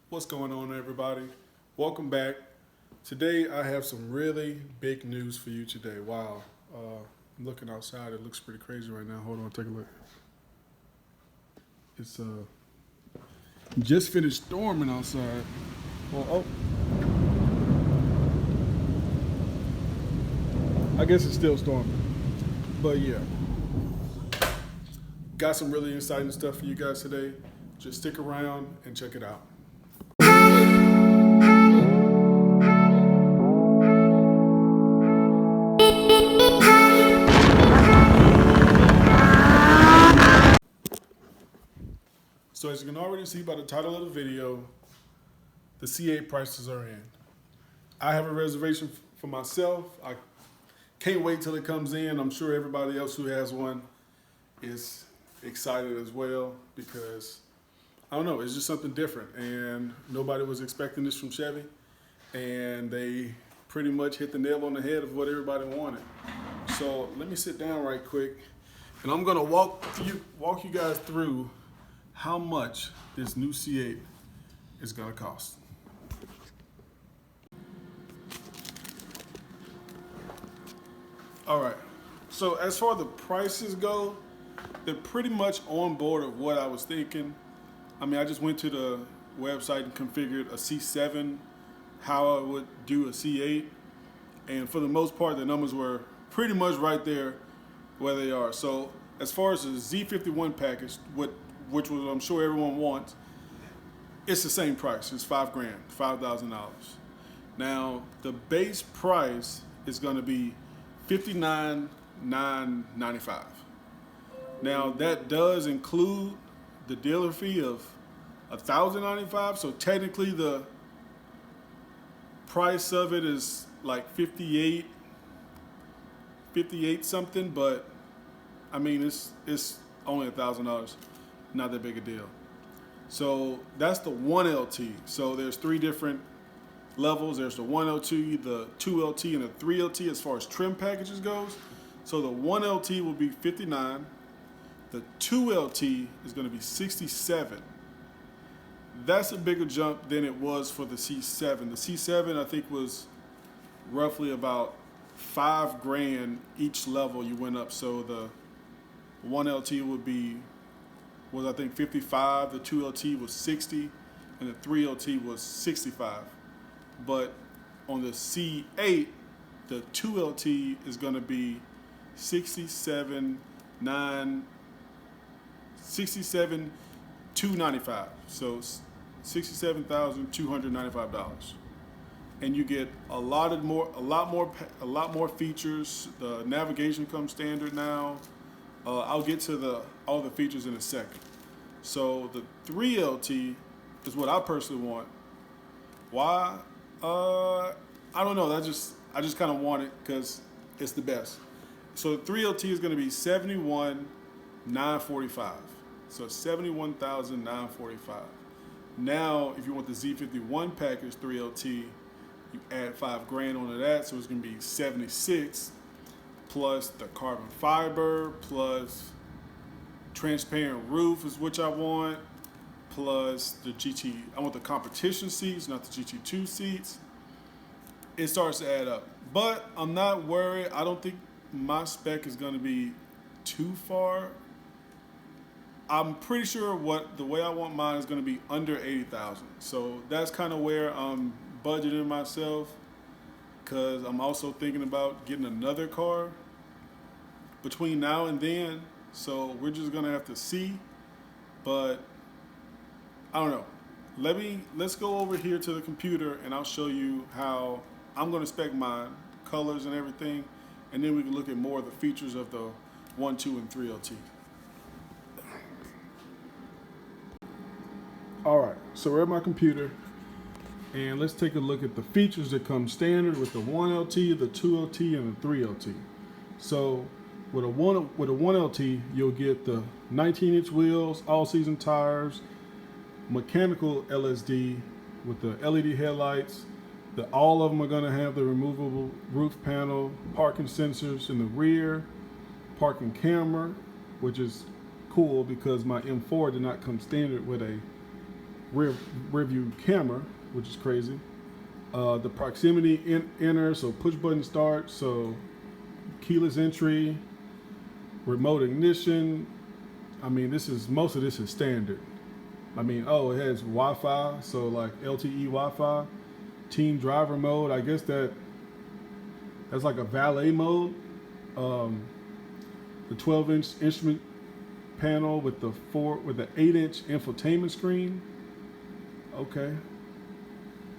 What's going on, everybody? Welcome back. Today I have some really big news for you today. Wow. I'm looking outside. It looks pretty crazy right now. Hold on, take a look. It's just finished storming outside. Well, I guess it's still storming. But yeah. Got some really exciting stuff for you guys today. Just stick around and check it out. So as you can already see by the title of the video, the C8 prices are in. I have a reservation for myself. I can't wait till it comes in. I'm sure everybody else who has one is excited as well because, I don't know, it's just something different. And nobody was expecting this from Chevy. And they pretty much hit the nail on the head of what everybody wanted. So let me sit down right quick. And I'm gonna walk you guys through how much this new C8 is gonna cost. All right, so as far as the prices go, they're pretty much on board of what I was thinking. I mean, I just went to the website and configured a C7, how I would do a C8, and for the most part, the numbers were pretty much right there where they are. So as far as the Z51 package, which was I'm sure everyone wants, it's the same price. It's $5,000, $5,000. Now the base price is going to be $59,995. Now that does include the dealer fee of $1,095. So technically the price of it is like 58 something, but I mean it's only $1,000. Not that big a deal. So that's the 1LT. So there's three different levels. There's the 1LT, the 2LT, and the 3LT as far as trim packages goes. So the 1LT will be 59. The 2LT is going to be 67. That's a bigger jump than it was for the C7. The C7 I think was roughly about $5,000 each level you went up. So the 1LT was I think 55, the 2LT was 60, and the 3LT was 65. But on the C8, the 2LT is going to be 67,295. So $67,295, and you get a lot more features. The navigation comes standard now. I'll get to all the features in a second. So the 3LT is what I personally want. Why? I don't know. I just kind of want it because it's the best. So the 3LT is going to be $71,945. So $71,945. Now, if you want the Z51 package 3LT, you add $5,000 onto that, so it's going to be 76. Plus the carbon fiber, plus transparent roof is which I want, plus the GT. I want the competition seats, not the GT2 seats. It starts to add up, but I'm not worried. I don't think my spec is going to be too far. I'm pretty sure the way I want mine is going to be under 80,000. So that's kind of where I'm budgeting myself, because I'm also thinking about getting another car between now and then. So we're just gonna have to see, but I don't know. Let's go over here to the computer and I'll show you how I'm gonna spec mine, colors and everything, and then we can look at more of the features of the 1, 2, and 3LT. All right, so we're at my computer, and let's take a look at the features that come standard with the 1LT, the 2LT, and the 3LT. So with a 1LT, you'll get the 19-inch wheels, all-season tires, mechanical LSD with the LED headlights. All of them are going to have the removable roof panel, parking sensors in the rear, parking camera, which is cool because my M4 did not come standard with a rear view camera, which is crazy. The proximity enter, so push button start, so keyless entry, remote ignition. I mean, most of this is standard. I mean, oh, it has Wi-Fi, so like LTE Wi-Fi, team driver mode. I guess that's like a valet mode. The 12-inch instrument panel with the 8-inch infotainment screen.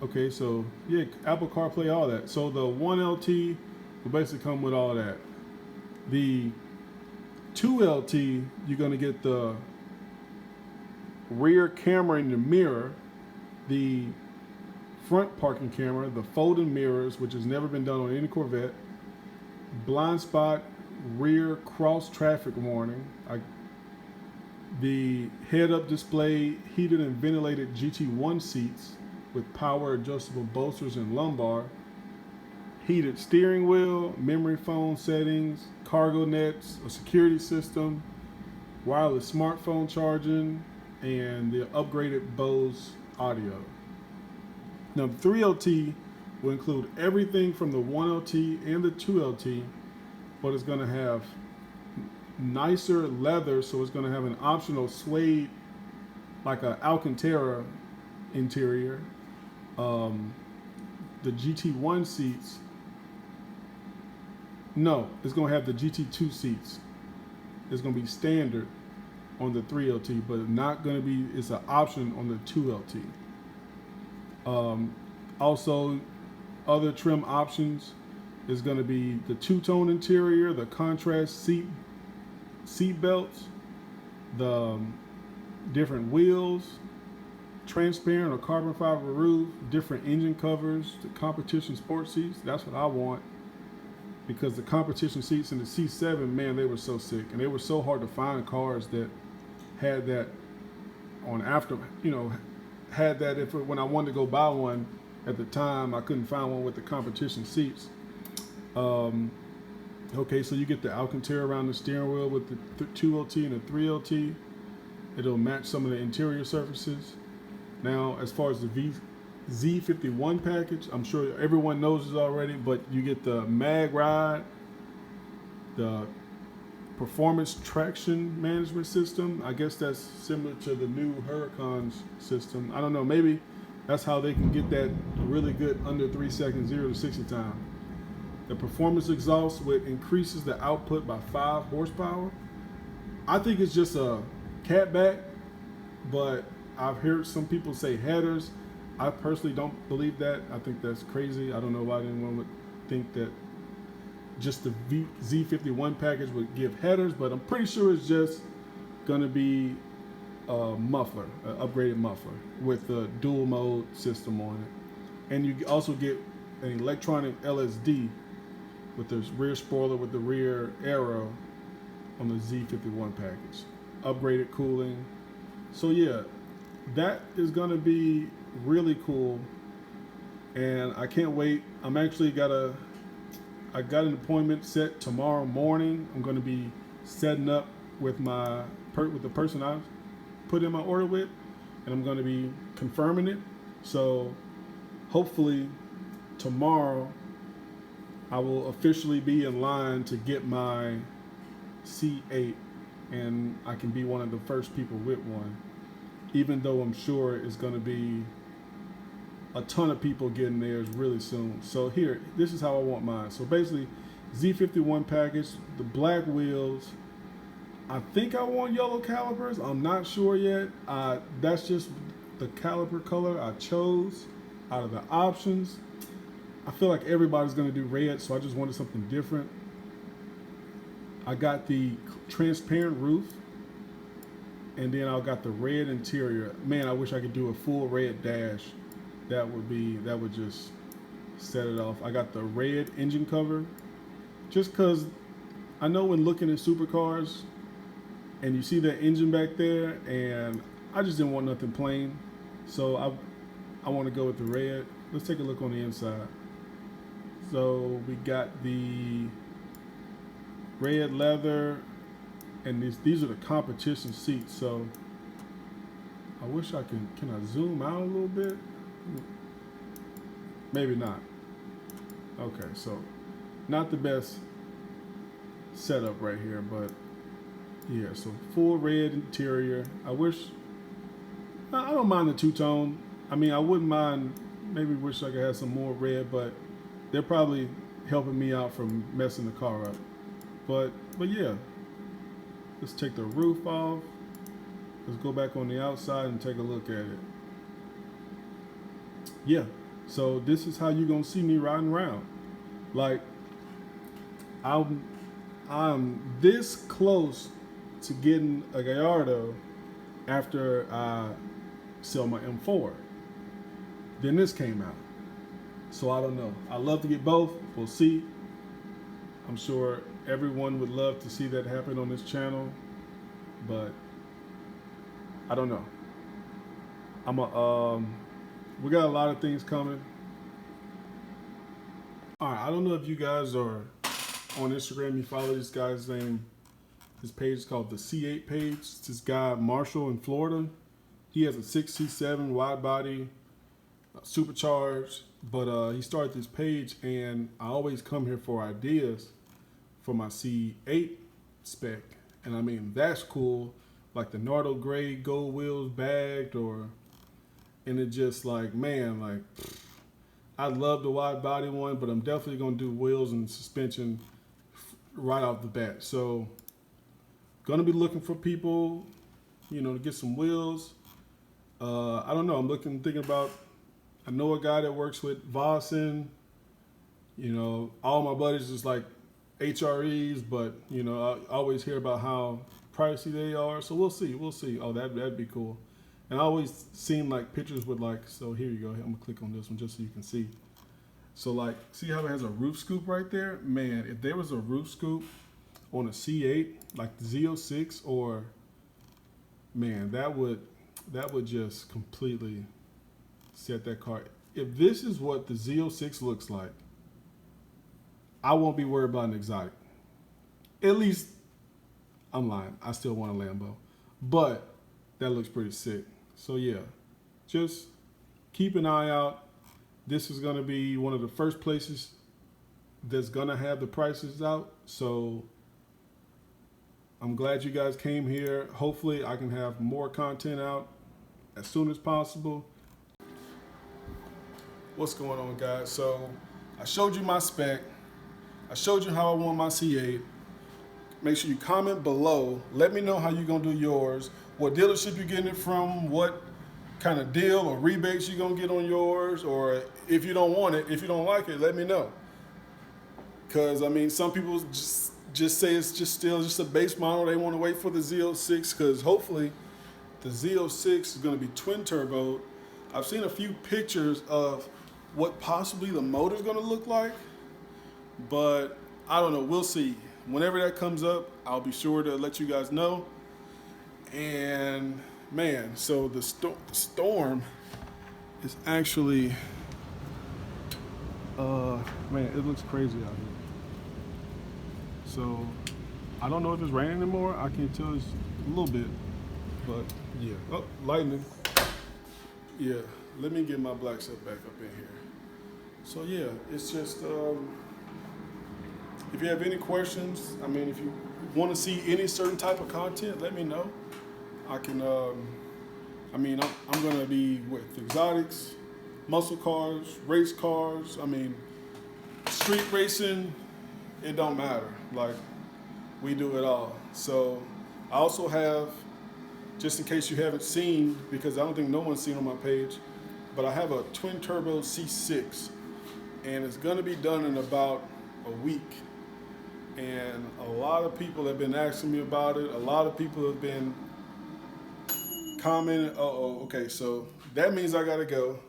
Okay, so yeah, Apple CarPlay, all that. So the 1LT will basically come with all that. The 2LT, you're gonna get the rear camera in the mirror, the front parking camera, the folding mirrors, which has never been done on any Corvette, blind spot, rear cross traffic warning, the head-up display, heated and ventilated GT1 seats with power adjustable bolsters and lumbar, heated steering wheel, memory phone settings, cargo nets, a security system, wireless smartphone charging, and the upgraded Bose audio. Now, the 3LT will include everything from the 1LT and the 2LT, but it's going to have nicer leather, so it's going to have an optional suede, like a Alcantara interior. The GT1 seats, no, it's going to have the GT2 seats. It's going to be standard on the 3LT, but not going to be, it's an option on the 2LT. Also, other trim options is going to be the two-tone interior, the contrast seat belts, the different wheels, transparent or carbon fiber roof, different engine covers, the competition sport seats. That's what I want, because the competition seats in the C7, man, they were so sick, and they were so hard to find cars that had that on after, had that when I wanted to go buy one at the time, I couldn't find one with the competition seats. Okay, so you get the Alcantara around the steering wheel with the 2LT and the 3LT. It'll match some of the interior surfaces. Now, as far as the Z51 package, I'm sure everyone knows this already, but you get the mag ride, the performance traction management system. I guess that's similar to the new Huracan's system. I don't know, maybe that's how they can get that really good under 3 seconds 0 to 60 time. The performance exhaust, which increases the output by 5 horsepower. I think it's just a catback, but I've heard some people say headers. I personally don't believe that. I think that's crazy. I don't know why anyone would think that just the Z51 package would give headers, but I'm pretty sure it's just gonna be a muffler, an upgraded muffler with the dual mode system on it. And you also get an electronic LSD with the rear spoiler with the rear arrow on the Z51 package. Upgraded cooling. So yeah, that is gonna be really cool, and I can't wait. I got an appointment set tomorrow morning. I'm gonna be setting up with the person I put in my order with, and I'm gonna be confirming it. So hopefully tomorrow I will officially be in line to get my C8, and I can be one of the first people with one, even though I'm sure it's going to be a ton of people getting theirs really soon. So here, this is how I want mine. So basically, Z51 package, the black wheels. I think I want yellow calipers. I'm not sure yet. That's just the caliper color I chose out of the options. I feel like everybody's going to do red, so I just wanted something different. I got the transparent roof, and then I got the red interior. Man, I wish I could do a full red dash. That would just set it off. I got the red engine cover, just because I know when looking at supercars, and you see that engine back there, and I just didn't want nothing plain, so I want to go with the red. Let's take a look on the inside. So we got the red leather, and these are the competition seats. So I wish I can I zoom out a little bit? Maybe not. Okay, so not the best setup right here, but yeah, so full red interior. I don't mind the two-tone. I mean, I wouldn't mind, maybe wish I could have some more red, but they're probably helping me out from messing the car up. But yeah, let's take the roof off. Let's go back on the outside and take a look at it. Yeah, so this is how you're gonna see me riding around. Like, I'm this close to getting a Gallardo after I sell my M4. Then this came out. So I don't know. I love to get both. We'll see. I'm sure everyone would love to see that happen on this channel, but I don't know. We got a lot of things coming. All right, I don't know if you guys are on Instagram. You follow this guy's name. His page is called the C8 page. It's this guy, Marshall in Florida. He has a 6C7 wide body, supercharged, but he started this page, and I always come here for ideas for my C8 spec. And I mean, that's cool. Like the Nardo gray gold wheels bagged, and it just like, man, like, I love the wide body one, but I'm definitely gonna do wheels and suspension right off the bat. So gonna be looking for people, you know, to get some wheels. I don't know, I'm thinking about, I know a guy that works with Vossen. You know, all my buddies is like HREs, but you know, I always hear about how pricey they are. So we'll see. Oh, that'd be cool. And I always seen like pictures with like, so here you go. I'm gonna click on this one just so you can see. So like, see how it has a roof scoop right there? Man, if there was a roof scoop on a C8, like the Z06, or man, that would just completely set that car. If this is what the Z06 looks like, I won't be worried about an exotic. At least, I'm lying. I still want a Lambo, but that looks pretty sick. So yeah, just keep an eye out. This is gonna be one of the first places that's gonna have the prices out. So I'm glad you guys came here. Hopefully I can have more content out as soon as possible. What's going on, guys? So I showed you my spec. I showed you how I want my C8. Make sure you comment below. Let me know how you're gonna do yours. What dealership you're getting it from, what kind of deal or rebates you're gonna get on yours, or if you don't want it, if you don't like it, let me know. Cause I mean, some people just say it's still a base model. They want to wait for the Z06, because hopefully the Z06 is gonna be twin turbo. I've seen a few pictures of what possibly the motor's gonna look like, but I don't know, we'll see. Whenever that comes up, I'll be sure to let you guys know. And man, so the storm is actually, man, it looks crazy out here. So I don't know if it's raining anymore. I can't tell, it's a little bit, but yeah. Oh, lightning. Yeah, let me get my black stuff back up in here. So yeah, it's just, if you have any questions, I mean, if you want to see any certain type of content, let me know. I can, I mean, I'm going to be with exotics, muscle cars, race cars. I mean, street racing, it don't matter. Like, we do it all. So I also have, just in case you haven't seen, because I don't think no one's seen on my page, but I have a twin turbo C6, and it's going to be done in about a week. And a lot of people have been asking me about it. A lot of people have been commenting, okay, so that means I gotta go.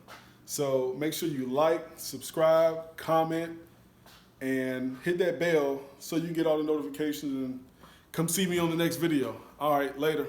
So make sure you like, subscribe, comment, and hit that bell so you get all the notifications, and come see me on the next video. All right, later.